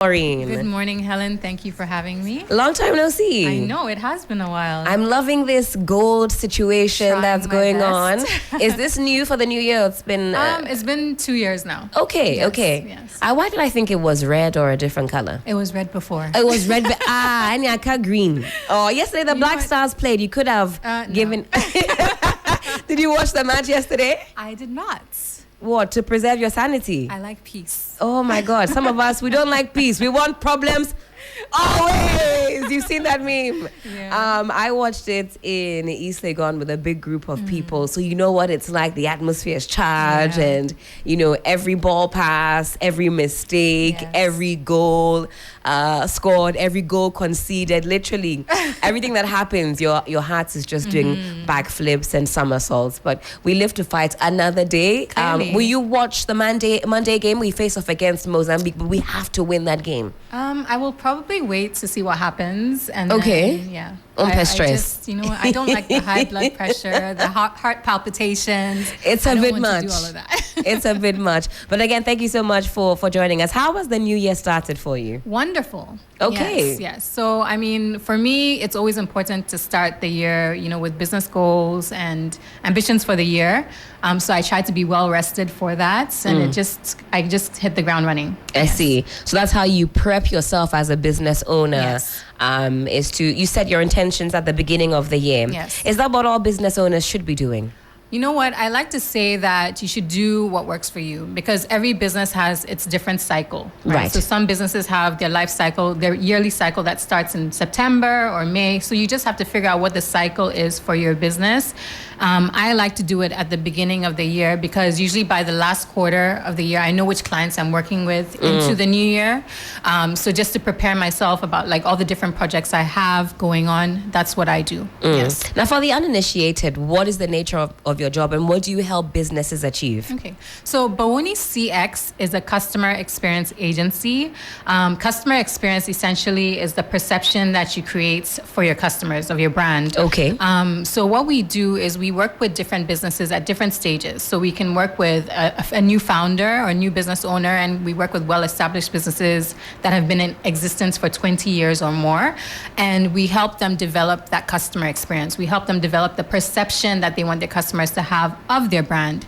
Maureen. Good morning, Helen. Thank you for having me. Long time no see. I know, it has been a while. I'm loving this gold situation Trying that's my going best. on. Is this new for the new year? It's been 2 years now. Okay, Yes, okay. yes. Why did I think it was red or a different color? It was red before. It was red. And I got green. Oh, yesterday the Black what? Stars played. You could have No. given. Did you watch the match yesterday? I did not. What, to preserve your sanity? I like peace. Oh my God. Some of us, we don't like peace. We want problems always. You've seen that meme. Yeah. I watched it in East Legon with a big group of people. So you know what it's like. The atmosphere is charged Yeah. and, every ball pass, every mistake, Yes. every goal scored, every goal conceded. Literally, everything that happens, your heart is just doing backflips and somersaults. But we live to fight another day. Clearly. Will you watch the Monday game? We face off against Mozambique, but we have to win that game. I will probably wait to see what happens. And Okay. then, yeah. I just, I don't like the high blood pressure, the heart palpitations. It's I a don't bit want much. to do all of that. It's a bit much. But again, thank you so much for joining us. How was the new year started for you? Wonderful. Okay. Yes. So, for me, it's always important to start the year, with business goals and ambitions for the year. So I try to be well rested for that, and I just hit the ground running. I see. So that's how you prep yourself as a business owner. Yes. You set your intentions at the beginning of the year. Yes. Is that what all business owners should be doing? You know what? I like to say that you should do what works for you, because every business has its different cycle. Right. So some businesses have their life cycle, their yearly cycle that starts in September or May. So you just have to figure out what the cycle is for your business. I like to do it at the beginning of the year, because usually by the last quarter of the year, I know which clients I'm working with into the new year. So just to prepare myself about like all the different projects I have going on, that's what I do. Yes. Now, for the uninitiated, what is the nature of your job and what do you help businesses achieve? Okay, so Atebawone CX is a customer experience agency. Customer experience essentially is the perception that you create for your customers of your brand. Okay. So what we do is we work with different businesses at different stages. So we can work with a new founder or a new business owner, and we work with well-established businesses that have been in existence for 20 years or more. And we help them develop that customer experience. We help them develop the perception that they want their customers to have of their brand.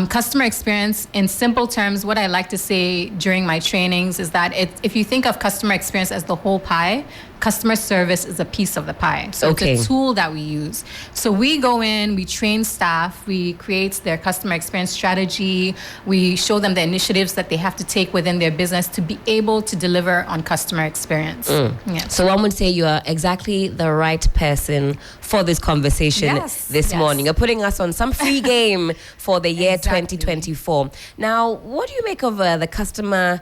Customer experience, in simple terms, what I like to say during my trainings is that if you think of customer experience as the whole pie, customer service is a piece of the pie. So Okay. it's a tool that we use. So we go in, we train staff, we create their customer experience strategy, we show them the initiatives that they have to take within their business to be able to deliver on customer experience. Yes. So one would say you are exactly the right person for this conversation this Yes. morning. You're putting us on some free game for the year Exactly. 2024. Now, what do you make of the customer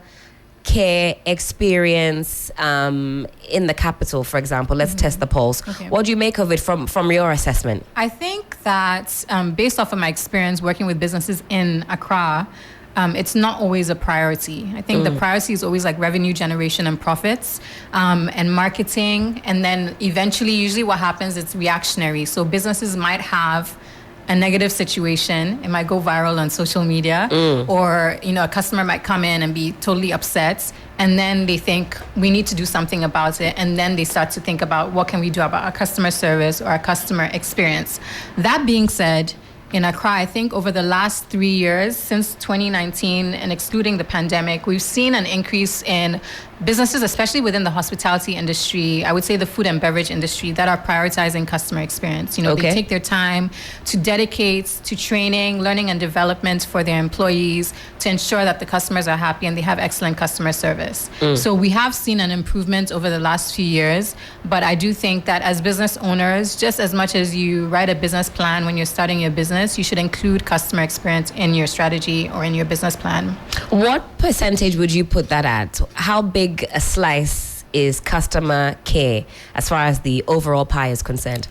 care experience in the capital, for example? Let's test the pulse. Okay. What do you make of it from your assessment? I think that based off of my experience working with businesses in Accra, it's not always a priority. I think the priority is always like revenue generation and profits, and marketing. And then eventually, usually what happens, it's reactionary. So businesses might have a negative situation. It might go viral on social media, or a customer might come in and be totally upset, and then they think we need to do something about it, and then they start to think about what can we do about our customer service or our customer experience. That being said, in Accra, I think over the last 3 years, since 2019, and excluding the pandemic, we've seen an increase in businesses, especially within the hospitality industry, I would say the food and beverage industry, that are prioritizing customer experience. Okay. They take their time to dedicate to training, learning and development for their employees to ensure that the customers are happy and they have excellent customer service. So we have seen an improvement over the last few years, but I do think that as business owners, just as much as you write a business plan when you're starting your business, you should include customer experience in your strategy or in your business plan. What percentage would you put that at? How big a slice is customer care as far as the overall pie is concerned?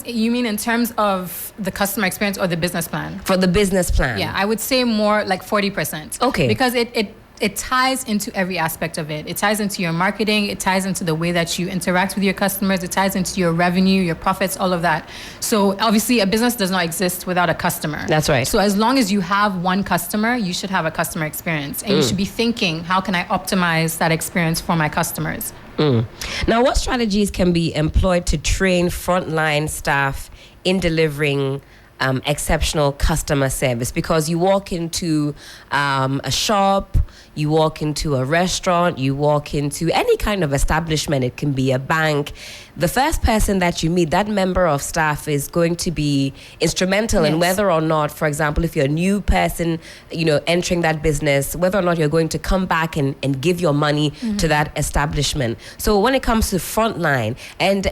You mean in terms of the customer experience or the business plan? For the business plan? Yeah, I would say more like 40%. Okay. Because it it ties into every aspect of it. It ties into your marketing. It ties into the way that you interact with your customers. It ties into your revenue, your profits, all of that. So obviously a business does not exist without a customer. That's right. So as long as you have one customer, you should have a customer experience. And you should be thinking, how can I optimize that experience for my customers? Now, what strategies can be employed to train frontline staff in delivering exceptional customer service? Because you walk into a shop, you walk into a restaurant, you walk into any kind of establishment, it can be a bank. The first person that you meet, that member of staff is going to be instrumental in whether or not, for example, if you're a new person, entering that business, whether or not you're going to come back and give your money to that establishment. So when it comes to frontline, and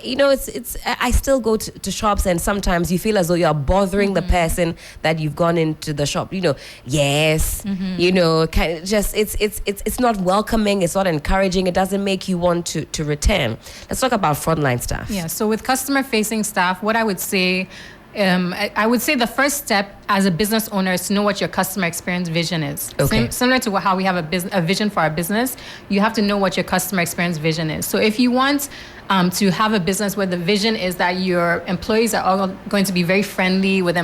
it's I still go to shops, and sometimes you feel as though you're bothering the person that you've gone into the shop. Kind of just it's not welcoming, it's not encouraging, it doesn't make you want to return. Let's talk about frontline staff. Yeah, so with customer facing staff, what I would say, I would say the first step as a business owner is to know what your customer experience vision is. Okay. Similar to how we have a vision for our business, you have to know what your customer experience vision is. So if you want to have a business where the vision is that your employees are all going to be very friendly with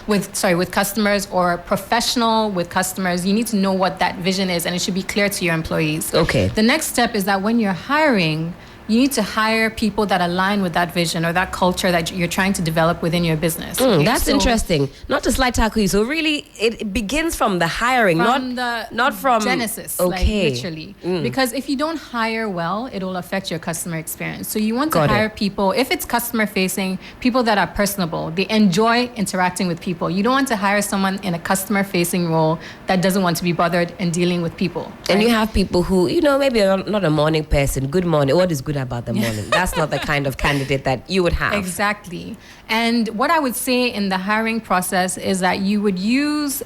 with customers, or professional with customers, you need to know what that vision is, and it should be clear to your employees. Okay. The next step is that when you're hiring, you need to hire people that align with that vision or that culture that you're trying to develop within your business. Okay? That's interesting. Not to slight tackle you. So really, it begins from the hiring, not from Genesis. Okay. Literally. Because if you don't hire well, it will affect your customer experience. So you want to hire people, if it's customer facing, people that are personable. They enjoy interacting with people. You don't want to hire someone in a customer facing role that doesn't want to be bothered in dealing with people. Right? And you have people who, maybe are not a morning person. Good morning. What is good about the morning? That's not the kind of candidate that you would have. Exactly. And what I would say in the hiring process is that you would use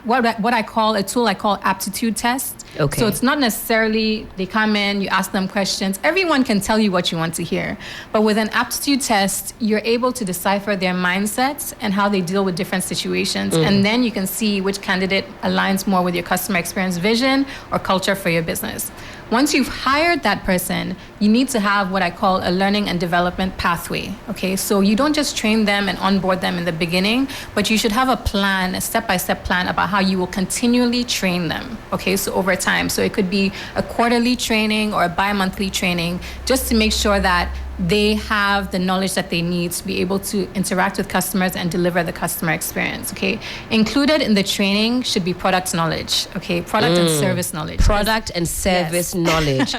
what I call a tool I call aptitude test. Okay. So it's not necessarily they come in, you ask them questions. Everyone can tell you what you want to hear. But with an aptitude test, you're able to decipher their mindsets and how they deal with different situations. And then you can see which candidate aligns more with your customer experience vision or culture for your business. Once you've hired that person, you need to have what I call a learning and development pathway. Okay, so you don't just train them and onboard them in the beginning, but you should have a plan, a step-by-step plan about how you will continually train them. Okay, so over time. So it could be a quarterly training or a bi-monthly training, just to make sure that they have the knowledge that they need to be able to interact with customers and deliver the customer experience, okay? Included in the training should be product knowledge, okay? Product and service knowledge. Product and service knowledge.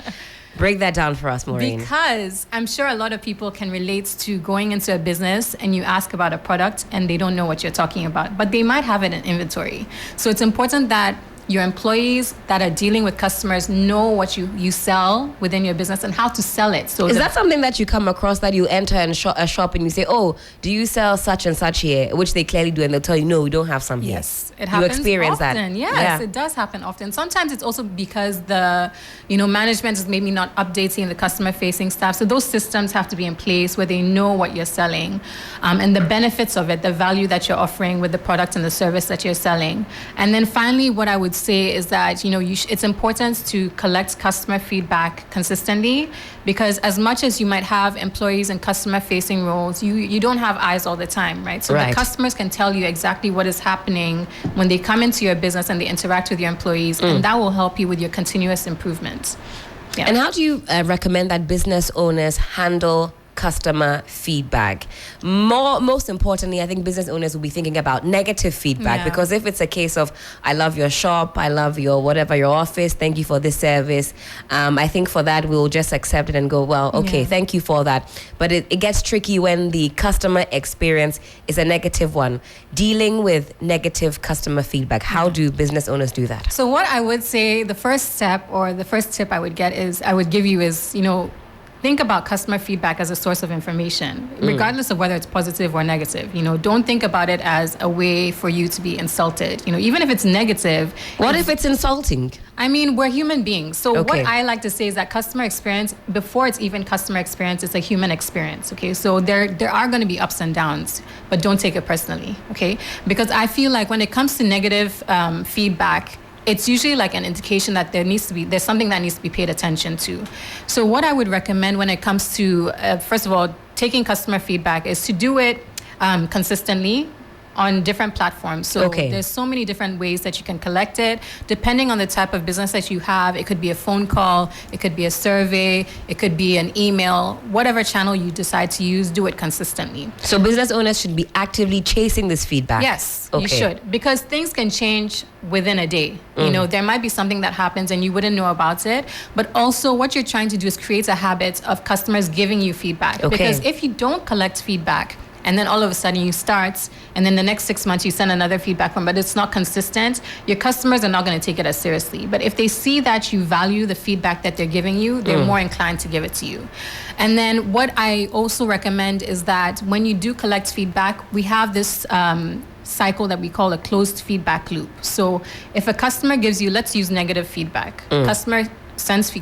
Break that down for us, Maureen. Because I'm sure a lot of people can relate to going into a business and you ask about a product and they don't know what you're talking about, but they might have it in inventory. So it's important that your employees that are dealing with customers know what you sell within your business and how to sell it. So is that something that you come across, that you enter a shop and you say, oh, do you sell such and such here? Which they clearly do, and they'll tell you, no, we don't have some here. Yes, it happens. You experience often. that? Yes, it does happen often. Sometimes it's also because the management is maybe not updating the customer-facing staff. So those systems have to be in place where they know what you're selling and the benefits of it, the value that you're offering with the product and the service that you're selling. And then finally, what I would say is that it's important to collect customer feedback consistently, because as much as you might have employees in customer facing roles, you don't have eyes all the time, right? So the customers can tell you exactly what is happening when they come into your business and they interact with your employees, and that will help you with your continuous improvement. Yeah. And how do you recommend that business owners handle customer feedback? Most importantly, I think business owners will be thinking about negative feedback, because if it's a case of, I love your shop, I love your whatever, your office, thank you for this service, I think for that we'll just accept it and go, well, okay, thank you for that. But it gets tricky when the customer experience is a negative one. Dealing with negative customer feedback, how do business owners do that? So what I would say, the first step or the first tip I would give you is, think about customer feedback as a source of information, regardless of whether it's positive or negative. Don't think about it as a way for you to be insulted. Even if it's negative. What if it's insulting? I mean, we're human beings. So what I like to say is that customer experience, before it's even customer experience, it's a human experience, okay? So there are going to be ups and downs, but don't take it personally, okay? Because I feel like when it comes to negative feedback, it's usually like an indication that there's something that needs to be paid attention to. So what I would recommend when it comes to, first of all, taking customer feedback is to do it consistently on different platforms. So there's so many different ways that you can collect it, depending on the type of business that you have. It could be a phone call, it could be a survey, it could be an email, whatever channel you decide to use, do it consistently. So business owners should be actively chasing this feedback? Yes, you should, because things can change within a day. You know, there might be something that happens and you wouldn't know about it, but also what you're trying to do is create a habit of customers giving you feedback. Because if you don't collect feedback, and then all of a sudden you start, and then the next 6 months you send another feedback from, but it's not consistent, your customers are not going to take it as seriously. But if they see that you value the feedback that they're giving you, they're more inclined to give it to you. And then what I also recommend is that when you do collect feedback, we have this cycle that we call a closed feedback loop. So if a customer gives you, let's use negative feedback. Customer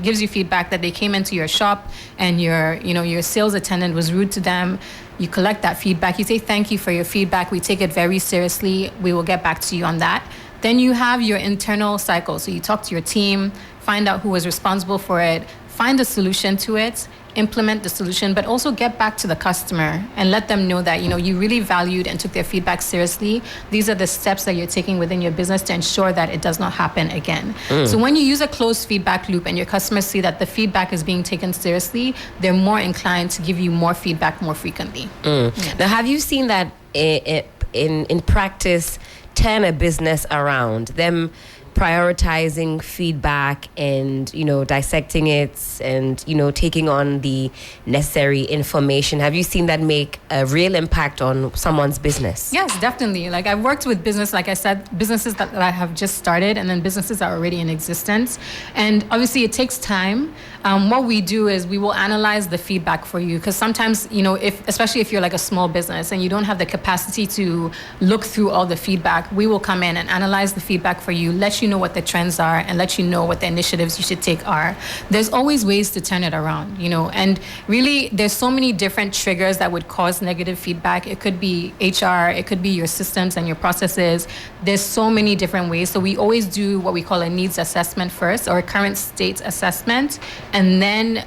gives you feedback that they came into your shop and your sales attendant was rude to them. You collect that feedback. You say, thank you for your feedback. We take it very seriously. We will get back to you on that. Then you have your internal cycle. So you talk to your team, find out who was responsible for it, find a solution to it, implement the solution, but also get back to the customer and let them know that, you really valued and took their feedback seriously. These are the steps that you're taking within your business to ensure that it does not happen again. So when you use a closed feedback loop and your customers see that the feedback is being taken seriously, they're more inclined to give you more feedback more frequently. Yes. Now, have you seen that in practice turn a business around? Them prioritizing feedback and dissecting it and taking on the necessary information. Have you seen that make a real impact on someone's business? Yes, definitely. Like, I've worked with businesses that I have just started, and then businesses that are already in existence, and obviously it takes time. What we do is we will analyze the feedback for you, because sometimes especially if you're like a small business and you don't have the capacity to look through all the feedback, we will come in and analyze the feedback for you, let you know what the trends are, and let you know what the initiatives you should take are. There's always ways to turn it around, and really there's so many different triggers that would cause negative feedback. It could be HR, it could be your systems and your processes. There's so many different ways. So we always do what we call a needs assessment first, or a current state assessment, and then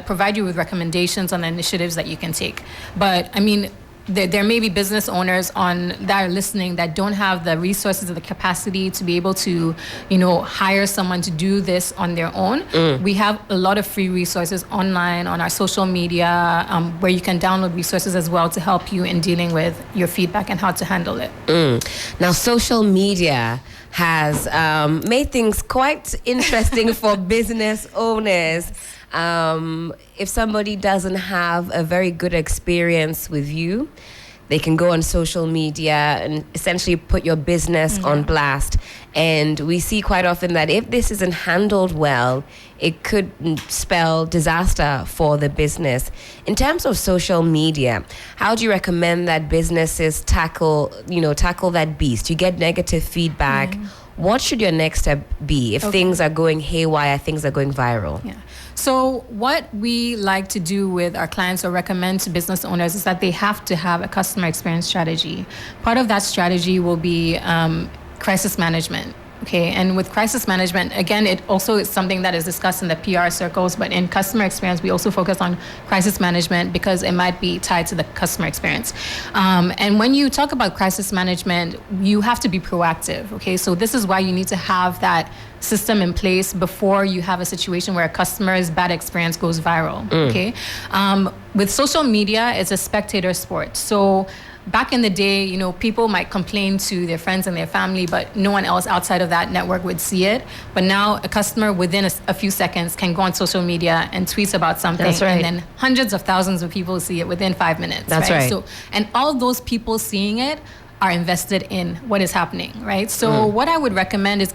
provide you with recommendations on the initiatives that you can take. But I mean, there may be business owners that are listening that don't have the resources or the capacity to be able to, hire someone to do this on their own. We have a lot of free resources online on our social media, where you can download resources as well to help you in dealing with your feedback and how to handle it. Now, social media has made things quite interesting for business owners. If somebody doesn't have a very good experience with you, they can go on social media and essentially put your business on blast. And we see quite often that if this isn't handled well, it could spell disaster for the business. In terms of social media, how do you recommend that businesses tackle that beast? You get negative feedback. What should your next step be if things are going haywire, things are going viral? Yeah. So what we like to do with our clients or recommend to business owners is that they have to have a customer experience strategy. Part of that strategy will be crisis management. Okay, and with crisis management, again, it also is something that is discussed in the PR circles, but in customer experience, we also focus on crisis management because it might be tied to the customer experience. And when you talk about crisis management, you have to be proactive, okay? So this is why you need to have that system in place before you have a situation where a customer's bad experience goes viral, okay? With social media, it's a spectator sport. So back in the day, people might complain to their friends and their family, but no one else outside of that network would see it. But now a customer within a few seconds can go on social media and tweet about something. That's right. And then hundreds of thousands of people see it within 5 minutes. That's right. So, and all those people seeing it are invested in what is happening, right? So what I would recommend is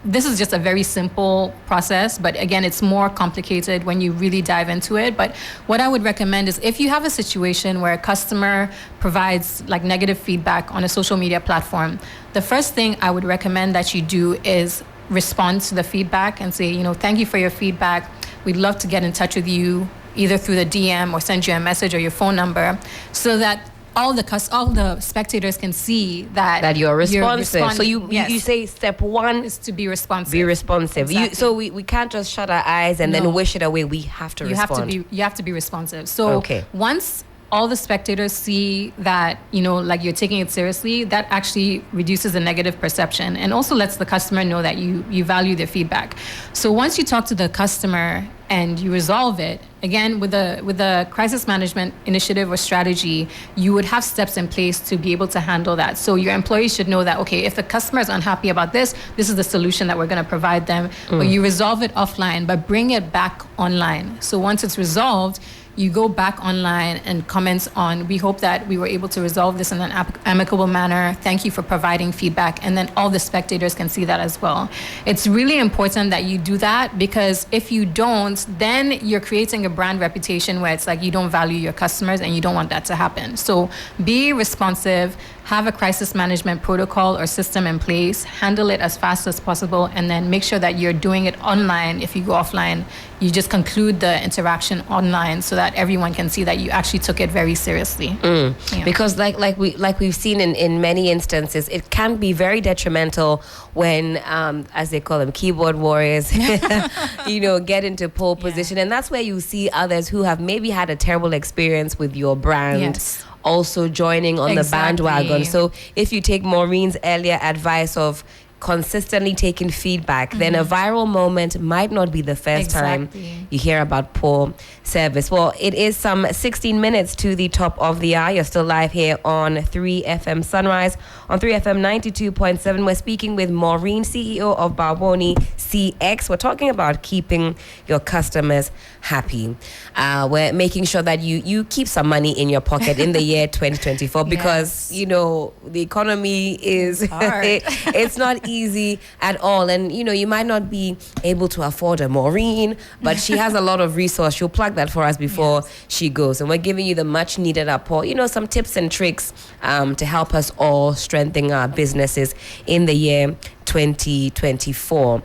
this is just a very simple process, but again, it's more complicated when you really dive into it. But what I would recommend is if you have a situation where a customer provides like negative feedback on a social media platform, the first thing I would recommend that you do is respond to the feedback and say, thank you for your feedback. We'd love to get in touch with you either through the DM or send you a message or your phone number so that all the spectators can see that you're responsive. So you yes, say step one is to be responsive. Be responsive. Exactly. So we can't just shut our eyes and then wish it away. We have to respond. You have to be responsive. So once all the spectators see that, like you're taking it seriously, that actually reduces the negative perception and also lets the customer know that you value their feedback. So once you talk to the customer and you resolve it, again, with the crisis management initiative or strategy, you would have steps in place to be able to handle that. So your employees should know that, okay, if the customer is unhappy about this is the solution that we're going to provide them. But you resolve it offline, but bring it back online. So once it's resolved, you go back online and comments on, we hope that we were able to resolve this in an amicable manner. Thank you for providing feedback. And then all the spectators can see that as well. It's really important that you do that, because if you don't, then you're creating a brand reputation where it's like you don't value your customers, and you don't want that to happen. So be responsive, have a crisis management protocol or system in place, handle it as fast as possible, and then make sure that you're doing it online. If you go offline, you just conclude the interaction online so that everyone can see that you actually took it very seriously. Yeah. Because like we've seen in many instances, it can be very detrimental when, as they call them, keyboard warriors, get into pole position. And that's where you see others who have maybe had a terrible experience with your brand. Yes. Also joining on the bandwagon. So if you take Maureen's earlier advice of consistently taking feedback, then a viral moment might not be the first time you hear about poor service. Well, it is some 16 minutes to the top of the hour. You're still live here on 3FM Sunrise on 3FM 92.7. We're speaking with Maureen, CEO of Atebawone CX. We're talking about keeping your customers happy. We're making sure that you keep some money in your pocket in the year 2024, because the economy is hard. It's not easy at all, and you might not be able to afford a Maureen, but she has a lot of resource. She'll plug that for us before she goes, and we're giving you the much needed support, some tips and tricks to help us all strengthen our businesses in the year 2024.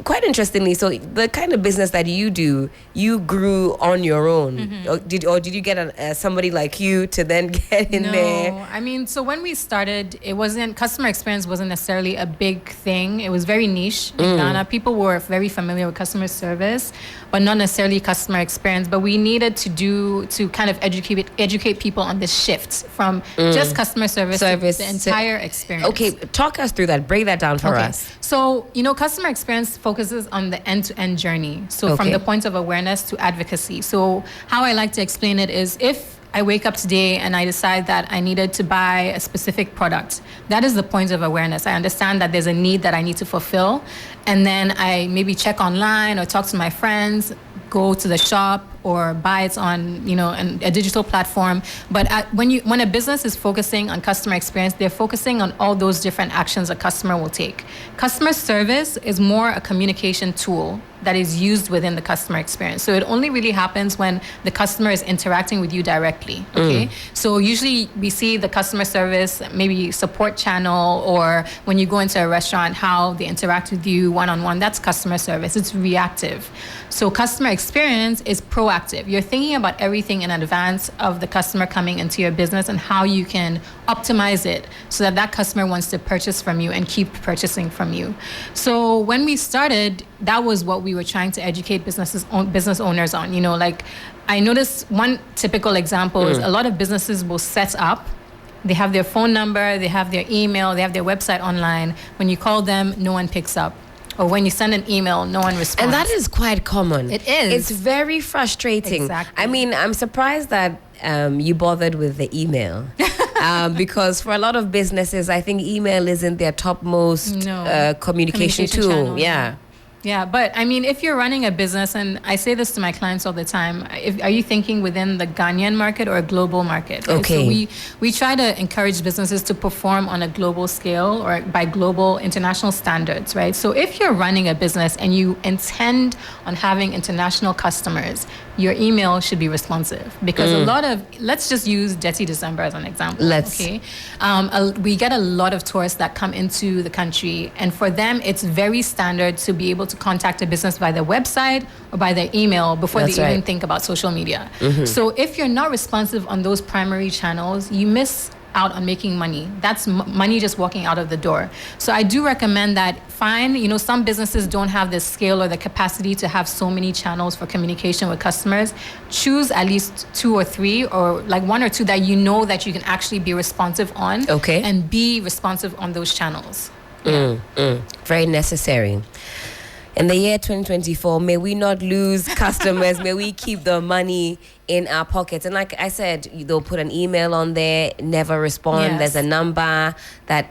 Quite interestingly, so the kind of business that you do, you grew on your own. Or did you get somebody like you to then get in there? No, I mean, so when we started, customer experience wasn't necessarily a big thing. It was very niche in Ghana. People were very familiar with customer service, but not necessarily customer experience. But we needed to kind of educate people on this shift from just customer service to the entire experience. Okay, talk us through that. Break that down for us. So, customer experience focuses on the end-to-end journey. So from the point of awareness to advocacy. So how I like to explain it is, if I wake up today and I decide that I needed to buy a specific product, that is the point of awareness. I understand that there's a need that I need to fulfill. And then I maybe check online or talk to my friends, go to the shop, or buy it on a digital platform. But when a business is focusing on customer experience, they're focusing on all those different actions a customer will take. Customer service is more a communication tool that is used within the customer experience. So it only really happens when the customer is interacting with you directly. Okay. So usually we see the customer service, maybe support channel, or when you go into a restaurant, how they interact with you one-on-one. That's customer service. It's reactive. So customer experience is proactive. You're thinking about everything in advance of the customer coming into your business and how you can optimize it so that customer wants to purchase from you and keep purchasing from you. So when we started, that was what we were trying to educate business owners on. I noticed one typical example is a lot of businesses will set up. They have their phone number, they have their email, they have their website online. When you call them, no one picks up. Or when you send an email, no one responds. And that is quite common. It is. It's very frustrating. Exactly. I mean, I'm surprised that you bothered with the email. Because for a lot of businesses, I think email isn't their topmost communication tool. Channel. Yeah, but I mean, if you're running a business, and I say this to my clients all the time, are you thinking within the Ghanaian market or a global market? Right? Okay. So we try to encourage businesses to perform on a global scale or by global international standards, right? So if you're running a business and you intend on having international customers, your email should be responsive, because let's just use Dirty December as an example. We get a lot of tourists that come into the country, and for them, it's very standard to be able to to contact a business by their website or by their email before That's they even right. think about social media. So if you're not responsive on those primary channels, you miss out on making money. That's money just walking out of the door. So I do recommend that some businesses don't have the scale or the capacity to have so many channels for communication with customers. Choose at least 2 or 3 or like 1 or 2 that you know that you can actually be responsive on. Okay. And be responsive on those channels. Very necessary. In the year 2024, may we not lose customers. May we keep the money in our pockets. And like I said, they'll put an email on there, never respond. Yes. There's a number that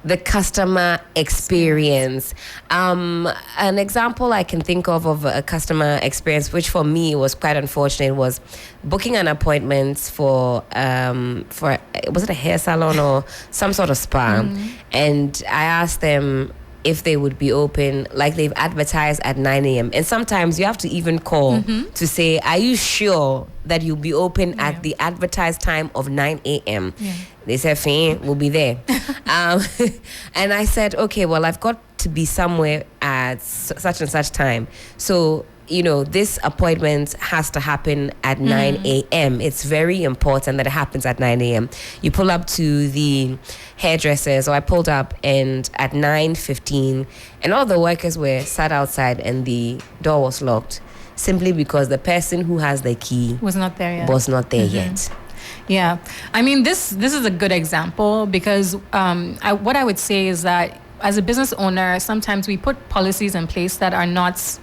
the customer experience. An example I can think of a customer experience, which for me was quite unfortunate, was booking an appointment for was it a hair salon or some sort of spa? And I asked them if they would be open, like they've advertised at 9 a.m. And sometimes you have to even call to say, are you sure that you'll be open at the advertised time of 9 a.m.? Yeah. They said, fine, we'll be there. And I said, okay, well, I've got to be somewhere at such and such time. So, this appointment has to happen at 9 a.m. It's very important that it happens at 9 a.m. You pull up to the hairdresser. So I pulled up and at 9:15, and all the workers were sat outside and the door was locked simply because the person who has the key Was not there yet. Yeah. I mean, this is a good example because what I would say is that as a business owner, sometimes we put policies in place that are not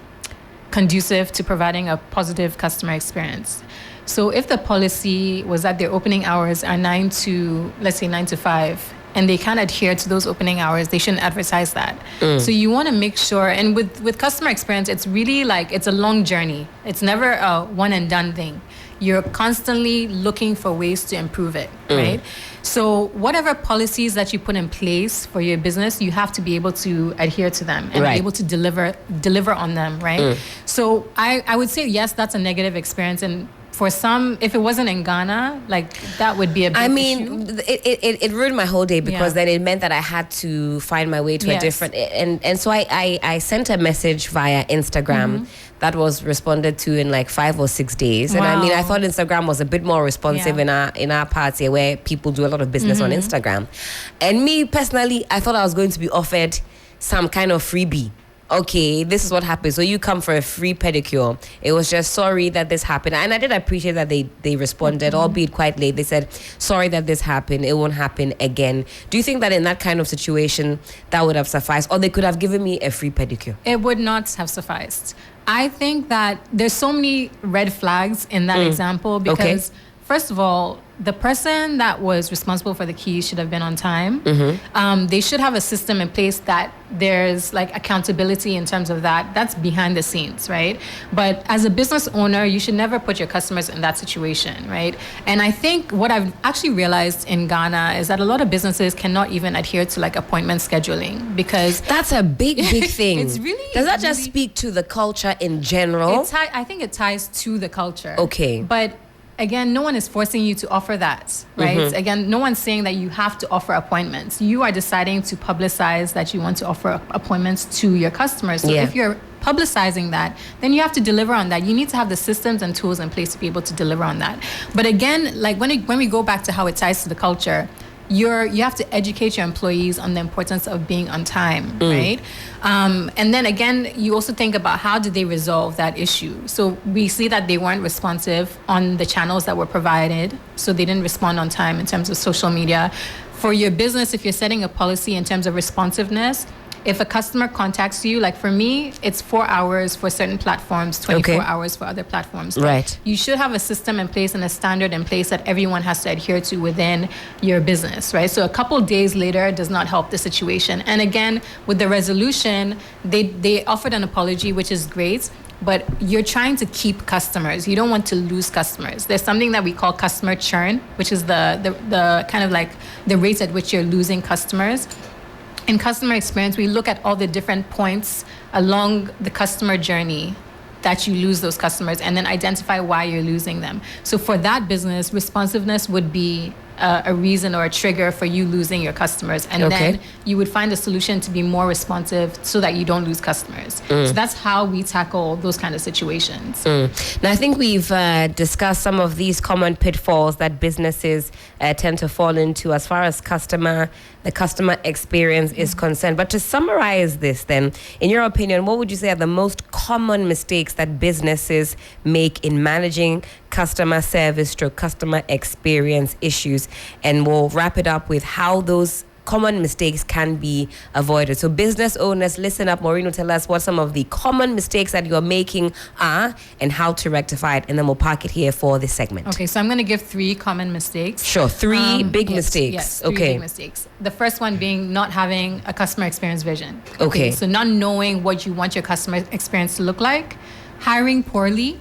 conducive to providing a positive customer experience. So if the policy was that their opening hours are 9 to 5, and they can't adhere to those opening hours, they shouldn't advertise that. So you want to make sure, and with customer experience, it's really like, it's a long journey. It's never a one and done thing. You're constantly looking for ways to improve it, right? So whatever policies that you put in place for your business, you have to be able to adhere to them and be able to deliver on them, right? So I would say, yes, that's a negative experience. And for some, if it wasn't in Ghana, like that would be a big issue. It ruined my whole day because then it meant that I had to find my way to a different, and so I sent a message via Instagram that was responded to in like 5 or 6 days. And I mean, I thought Instagram was a bit more responsive in our parts here where people do a lot of business on Instagram. And me personally, I thought I was going to be offered some kind of freebie. Okay, this is what happened. So you come for a free pedicure. It was just sorry that this happened. And I did appreciate that they responded, albeit quite late. They said, sorry that this happened. It won't happen again. Do you think that in that kind of situation, that would have sufficed? Or they could have given me a free pedicure? It would not have sufficed. I think that there's so many red flags in that example because, first of all, the person that was responsible for the keys should have been on time. They should have a system in place that there's like accountability in terms of that. That's behind the scenes, right? But as a business owner, you should never put your customers in that situation, right? And I think what I've actually realized in Ghana is that a lot of businesses cannot even adhere to like appointment scheduling because that's a big thing. It's really does that just speak to the culture in general? I think it ties to the culture. Okay, but again, no one is forcing you to offer that, right? Again, no one's saying that you have to offer appointments. You are deciding to publicize that you want to offer appointments to your customers. So if you're publicizing that, then you have to deliver on that. You need to have the systems and tools in place to be able to deliver on that. But again, like when we go back to how it ties to the culture, you have to educate your employees on the importance of being on time, right? And then again, you also think about how did they resolve that issue. So we see that they weren't responsive on the channels that were provided. So they didn't respond on time in terms of social media. For your business, if you're setting a policy in terms of responsiveness, if a customer contacts you, like for me, it's 4 hours for certain platforms, 24 hours for other platforms. Right. You should have a system in place and a standard in place that everyone has to adhere to within your business, right? So a couple days later does not help the situation. And again, with the resolution, they offered an apology, which is great. But you're trying to keep customers. You don't want to lose customers. There's something that we call customer churn, which is the kind of like the rate at which you're losing customers. In customer experience, we look at all the different points along the customer journey that you lose those customers and then identify why you're losing them. So for that business, responsiveness would be a reason or a trigger for you losing your customers, and then you would find a solution to be more responsive so that you don't lose customers. So that's how we tackle those kind of situations. Now, I think we've discussed some of these common pitfalls that businesses tend to fall into as far as the customer experience is concerned. But to summarize this then, in your opinion, what would you say are the most common mistakes that businesses make in managing customer service through customer experience issues? And we'll wrap it up with how those common mistakes can be avoided. So business owners, listen up. Maureen will tell us what some of the common mistakes that you're making are and how to rectify it. And then we'll park it here for this segment. Okay, so I'm going to give 3 common mistakes. Sure, 3 big mistakes. Yes, 3 big mistakes. The first one being not having a customer experience vision. Okay. So not knowing what you want your customer experience to look like. Hiring poorly.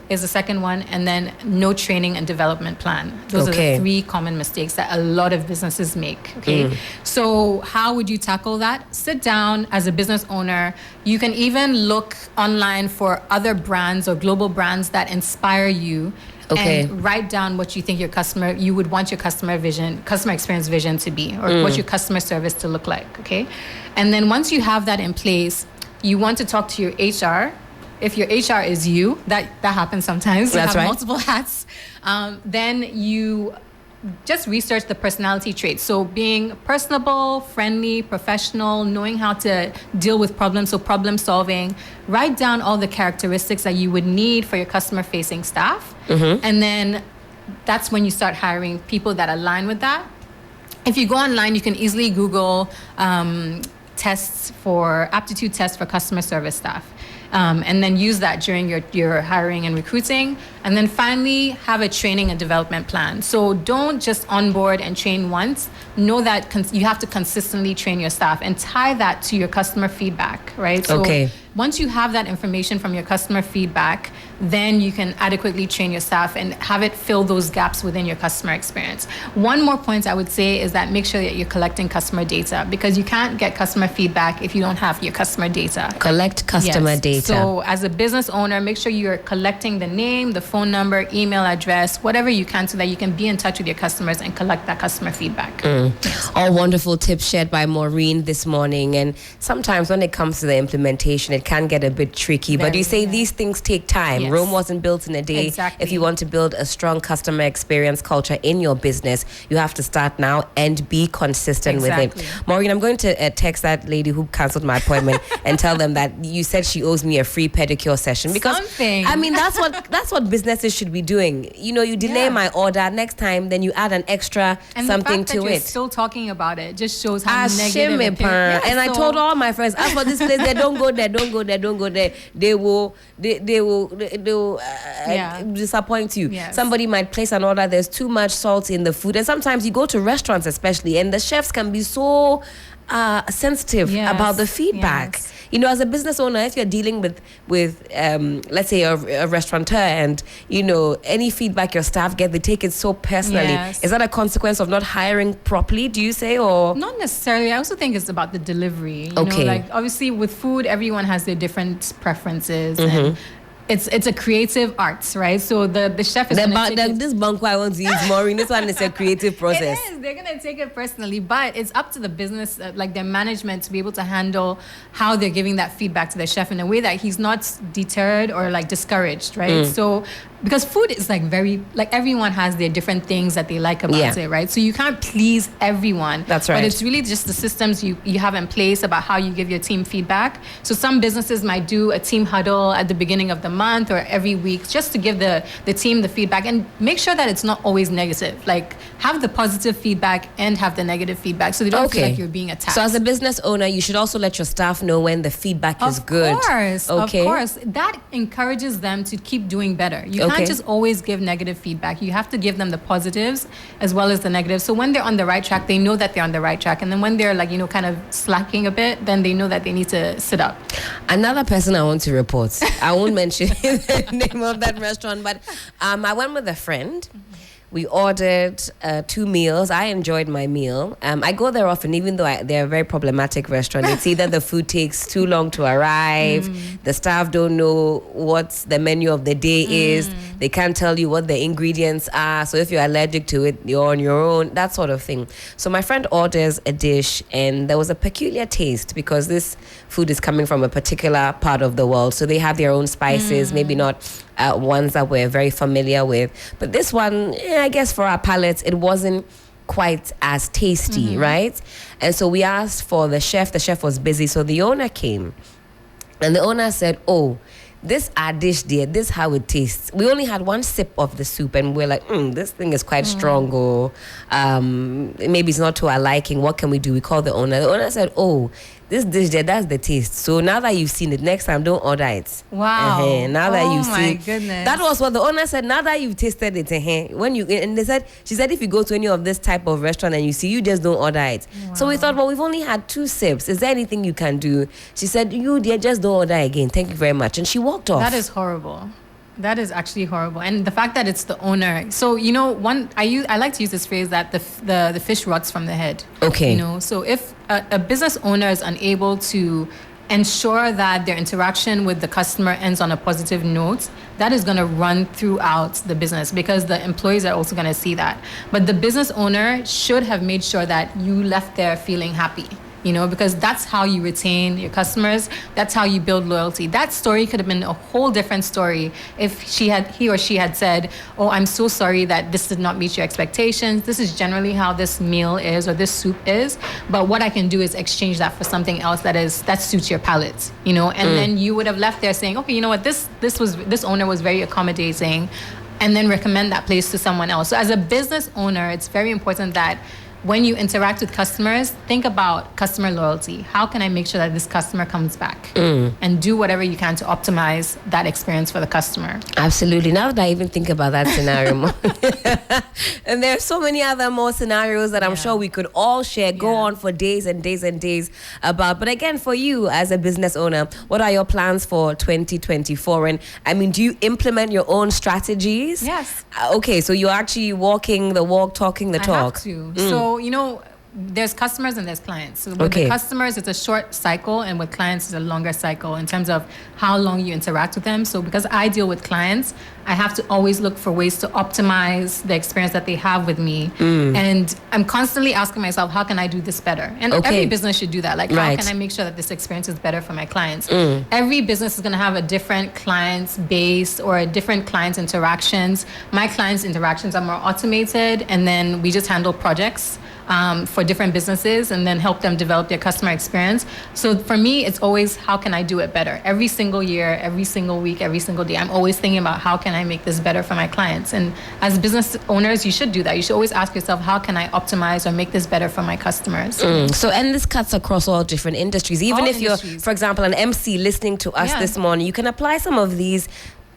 Is the second one, and then no training and development plan. Those are the 3 common mistakes that a lot of businesses make. So how would you tackle that? Sit down as a business owner. You can even look online for other brands or global brands that inspire you. And write down what you think you would want your customer experience vision to be, or what your customer service to look like. And then once you have that in place, you want to talk to your HR. If your HR is you, that happens sometimes. That's right. Multiple hats. Then you just research the personality traits. So being personable, friendly, professional, knowing how to deal with problems, so problem solving. Write down all the characteristics that you would need for your customer-facing staff. And then that's when you start hiring people that align with that. If you go online, you can easily Google aptitude tests for customer service staff. And then use that during your hiring and recruiting. And then finally, have a training and development plan. So don't just onboard and train once. Know that you have to consistently train your staff and tie that to your customer feedback, right? So once you have that information from your customer feedback, then you can adequately train your staff and have it fill those gaps within your customer experience. One more point I would say is that make sure that you're collecting customer data, because you can't get customer feedback if you don't have your customer data. Collect customer data. So as a business owner, make sure you're collecting the name, the phone number, email address, whatever you can, so that you can be in touch with your customers and collect that customer feedback. All wonderful tips shared by Maureen this morning. And sometimes when it comes to the implementation, it can get a bit tricky. But you say these things take time. Rome wasn't built in a day. If you want to build a strong customer experience culture in your business, you have to start now and be consistent with it. Maureen, I'm going to text that lady who cancelled my appointment and tell them that you said she owes me a free pedicure session, because I mean that's what businesses should be doing. You know, you delay my order, next time then you add an extra something to it. You're still talking about it just shows how negative it is. And I told all my friends, as for this place, they don't go there. They will disappoint you. Somebody might place an order, there's too much salt in the food, and sometimes you go to restaurants especially, and the chefs can be so sensitive about the feedback. You know, as a business owner, if you're dealing with let's say a restaurateur, and you know any feedback your staff get, they take it so personally. Is that a consequence of not hiring properly, do you say? Or not necessarily. I also think it's about the delivery. You know, like obviously with food, everyone has their different preferences. And it's a creative art, right? So the chef is this banku I want to use, Maureen. This one is a creative process. It is. They're gonna take it personally, but it's up to the business, like their management, to be able to handle how they're giving that feedback to the chef in a way that he's not deterred or like discouraged, right? So because food is like everyone has their different things that they like about it, right? So you can't please everyone. That's right. But it's really just the systems you have in place about how you give your team feedback. So some businesses might do a team huddle at the beginning of the month or every week, just to give the team the feedback, and make sure that it's not always negative. Like have the positive feedback and have the negative feedback, so they don't feel like you're being attacked. So as a business owner, you should also let your staff know when the feedback is good. Of course. That encourages them to keep doing better. You can't just always give negative feedback. You have to give them the positives as well as the negatives. So when they're on the right track, they know that they're on the right track. And then when they're like, you know, kind of slacking a bit, then they know that they need to sit up. Another person I want to report, I won't mention the name of that restaurant, but I went with a friend. We ordered 2 meals. I enjoyed my meal. I go there often, even though they're a very problematic restaurant. It's either the food takes too long to arrive, the staff don't know what the menu of the day is, They can't tell you what the ingredients are. So if you're allergic to it, you're on your own, that sort of thing. So my friend orders a dish and there was a peculiar taste because this food is coming from a particular part of the world. So they have their own spices, maybe not ones that we're very familiar with. But this one, I guess for our palates, it wasn't quite as tasty, right? And so we asked for the chef. The chef was busy. So the owner came. And the owner said, oh, this our dish, dear, this is how it tastes. We only had one sip of the soup and we're like, this thing is quite strong, or maybe it's not to our liking. What can we do? We called the owner. The owner said, oh, this dish there, that's the taste. So now that you've seen it, next time don't order it. Wow. Now that you've seen, my goodness. That was what the owner said. Now that you've tasted it, when you, and she said if you go to any of this type of restaurant and you see, you just don't order it. Wow. So we thought, well, we've only had 2 sips. Is there anything you can do? She said, you dear, just don't order again. Thank you very much. And she walked off. That is horrible. That is actually horrible. And the fact that it's the owner. So, I like to use this phrase that the fish rots from the head. Okay. So if a business owner is unable to ensure that their interaction with the customer ends on a positive note, that is going to run throughout the business because the employees are also going to see that. But the business owner should have made sure that you left there feeling happy. Because that's how you retain your customers. That's how you build loyalty. That story could have been a whole different story if he or she had said, oh, I'm so sorry that this did not meet your expectations. This is generally how this meal is or this soup is. But what I can do is exchange that for something else that suits your palate, And then you would have left there saying, okay, you know what, this owner was very accommodating, and then recommend that place to someone else. So as a business owner, it's very important that when you interact with customers, think about customer loyalty. How can I make sure that this customer comes back? And do whatever you can to optimize that experience for the customer. Absolutely. Now that I even think about that scenario, and there are so many other more scenarios that I'm sure we could all share, go on for days and days and days about. But again, for you as a business owner, what are your plans for 2024? And I mean, do you implement your own strategies? Yes. Okay, so you're actually walking the walk, talking the talk. I have to. So, there's customers and there's clients. So with the customers, it's a short cycle, and with clients, it's a longer cycle in terms of how long you interact with them. So because I deal with clients, I have to always look for ways to optimize the experience that they have with me. And I'm constantly asking myself, how can I do this better? And every business should do that. Like, how can I make sure that this experience is better for my clients? Every business is going to have a different clients base or a different clients interactions. My clients interactions are more automated, and then we just handle projects for different businesses and then help them develop their customer experience. So for me, it's always, how can I do it better? Every single year, every single week, every single day, I'm always thinking about how can I make this better for my clients? And as business owners, you should do that. You should always ask yourself, how can I optimize or make this better for my customers? So, and this cuts across all different industries. Even if you're, for example, an MC listening to us this morning, you can apply some of these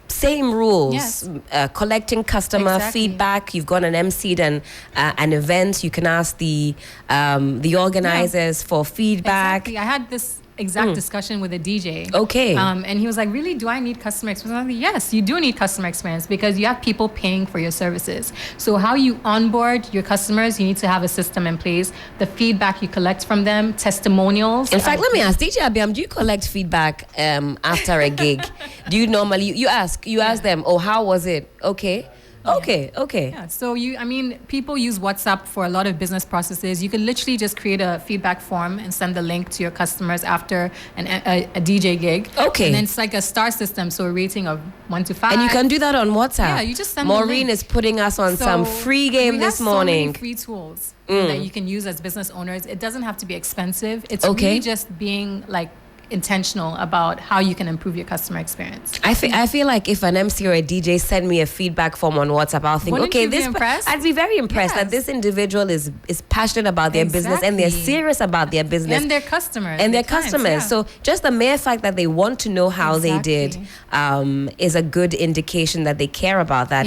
same rules. Collecting customer feedback. You've got an MC'd an event. You can ask the organizers for feedback. Exactly. I had this exact discussion with a DJ. Okay. And he was like, really, do I need customer experience? I was like, yes, you do need customer experience because you have people paying for your services. So how you onboard your customers, you need to have a system in place. The feedback you collect from them, testimonials. In fact, let me ask, DJ Abiam, do you collect feedback after a gig? Do you normally, you ask them, oh, how was it? Okay. Okay. Yeah. So people use WhatsApp for a lot of business processes. You can literally just create a feedback form and send the link to your customers after a DJ gig. Okay. And then it's like a star system, so a rating of 1 to 5. And you can do that on WhatsApp. Yeah, you just send Maureen is putting us on some free game this morning. We have so many free tools that you can use as business owners. It doesn't have to be expensive. It's really just being like intentional about how you can improve your customer experience. I feel like if an MC or a DJ send me a feedback form on WhatsApp, I'll think, Wouldn't you be impressed? I'd be very impressed that this individual is passionate about their business and they're serious about their business. And their customers. And their customers. So just the mere fact that they want to know how they did is a good indication that they care about that.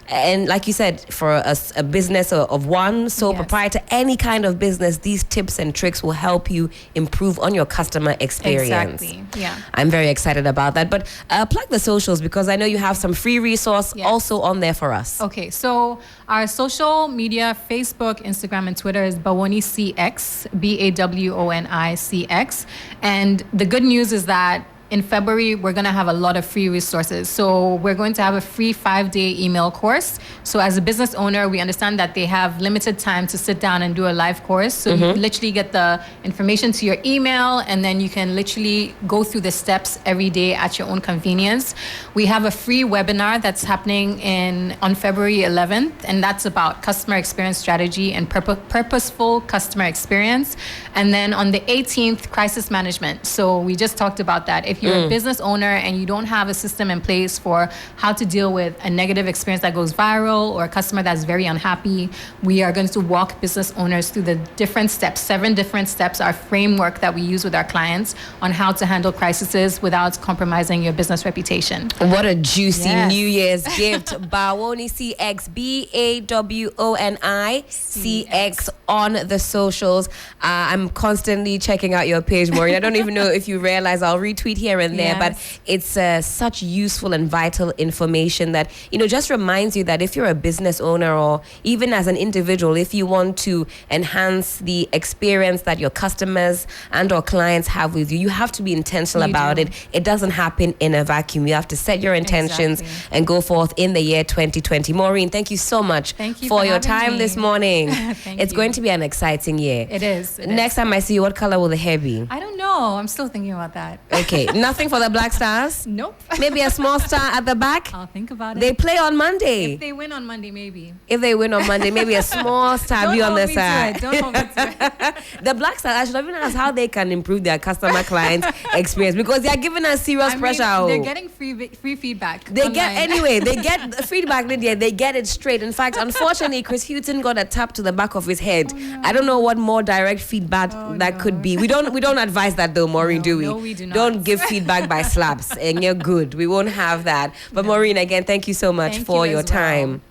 And like you said, for a business of one, sole proprietor, any kind of business, these tips and tricks will help you improve on your customer experience. Exactly. Yeah. I'm very excited about that. But plug the socials because I know you have some free resource also on there for us. Okay. So our social media, Facebook, Instagram, and Twitter is Bawone CX, BAWONICX. And the good news is that in February, we're going to have a lot of free resources. So we're going to have a free 5-day email course. So as a business owner, we understand that they have limited time to sit down and do a live course. So you literally get the information to your email, and then you can literally go through the steps every day at your own convenience. We have a free webinar that's happening on February 11th, and that's about customer experience strategy and purposeful customer experience. And then on the 18th, crisis management. So we just talked about that. If you're a business owner and you don't have a system in place for how to deal with a negative experience that goes viral or a customer that's very unhappy, we are going to walk business owners through the different steps, 7 different steps, our framework that we use with our clients on how to handle crises without compromising your business reputation. What a juicy New Year's gift. Bawoni CX, Bawoni CX on the socials. I'm constantly checking out your page, Maureen. I don't even know if you realize I'll retweet here and there, but it's such useful and vital information that, just reminds you that if you're a business owner or even as an individual, if you want to enhance the experience that your customers and or clients have with you, you have to be intentional about it. It doesn't happen in a vacuum. You have to set your intentions and go forth in the year 2020. Maureen, thank you so much for your time this morning. It's going to be an exciting year. It is. Next time I see you, what color will the hair be? I don't know. I'm still thinking about that. Okay. Nothing for the Black Stars? Nope. Maybe a small star at the back? I'll think about it. They play on Monday. If they win on Monday, maybe. If they win on Monday, maybe a small star be on the side. Don't hold me to it. The Black Stars, I should have even asked how they can improve their customer client experience, because they are giving us serious pressure. They're getting free feedback. They get the feedback. They get it straight. In fact, unfortunately, Chris Hutton got a tap to the back of his head. No. I don't know what more direct feedback could be. We don't advise that though, Maureen, do we? No, we do not. Don't give feedback by slaps, and you're good. We won't have that. But Maureen, again, thank you so much for your time.